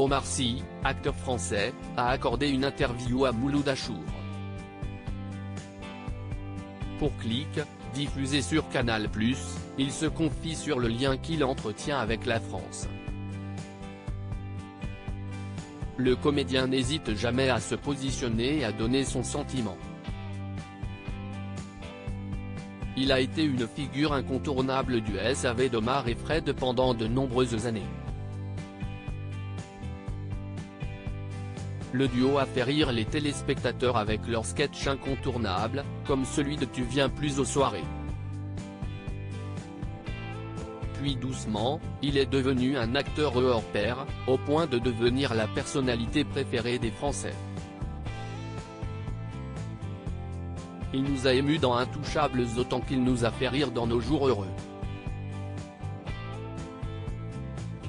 Omar Sy, acteur français, a accordé une interview à Mouloud Achour. Pour Click, diffusé sur Canal+, il se confie sur le lien qu'il entretient avec la France. Le comédien n'hésite jamais à se positionner et à donner son sentiment. Il a été une figure incontournable du SAV d'Omar et Fred pendant de nombreuses années. Le duo a fait rire les téléspectateurs avec leurs sketchs incontournables, comme celui de Tu viens plus aux soirées. Puis doucement, il est devenu un acteur hors pair, au point de devenir la personnalité préférée des Français. Il nous a émus dans Intouchables autant qu'il nous a fait rire dans Nos jours heureux.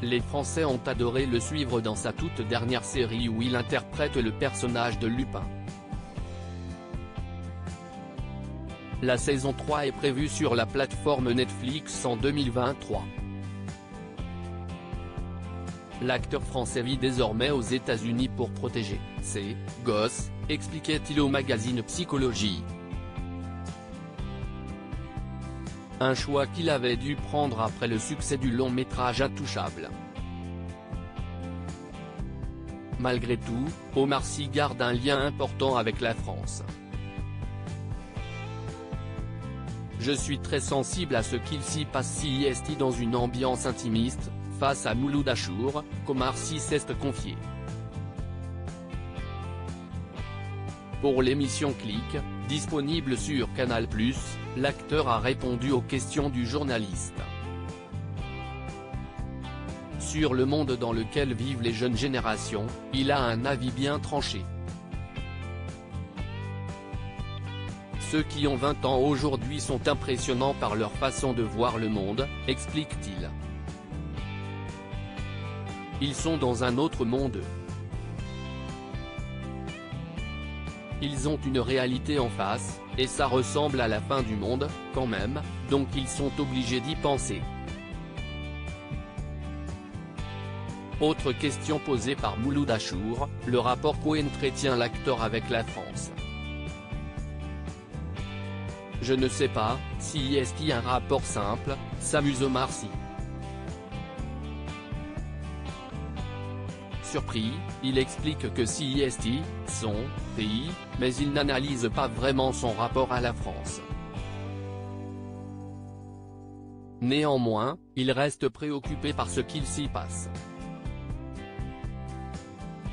Les Français ont adoré le suivre dans sa toute dernière série où il interprète le personnage de Lupin. La saison 3 est prévue sur la plateforme Netflix en 2023. L'acteur français vit désormais aux États-Unis pour protéger ses gosses, expliquait-il au magazine Psychologie. Un choix qu'il avait dû prendre après le succès du long métrage Intouchables. Malgré tout, Omar Sy garde un lien important avec la France. Je suis très sensible à ce qu'il s'y passe ici dans une ambiance intimiste, face à Mouloud Achour, qu'Omar Sy s'est confié. Pour l'émission Click, disponible sur Canal+, l'acteur a répondu aux questions du journaliste. Sur le monde dans lequel vivent les jeunes générations, il a un avis bien tranché. Ceux qui ont 20 ans aujourd'hui sont impressionnants par leur façon de voir le monde, explique-t-il. Ils sont dans un autre monde. Ils ont une réalité en face, et ça ressemble à la fin du monde, quand même, donc ils sont obligés d'y penser. Autre question posée par Mouloud Achour, le rapport qu'entretient l'acteur avec la France. Je ne sais pas, si est-il un rapport simple, s'amuse Omar Sy. Surpris, il explique que si est son pays, mais il n'analyse pas vraiment son rapport à la France. Néanmoins, il reste préoccupé par ce qu'il s'y passe.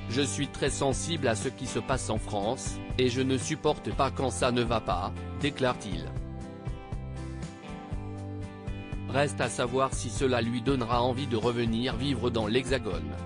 Je suis très sensible à ce qui se passe en France, et je ne supporte pas quand ça ne va pas, déclare-t-il. Reste à savoir si cela lui donnera envie de revenir vivre dans l'Hexagone.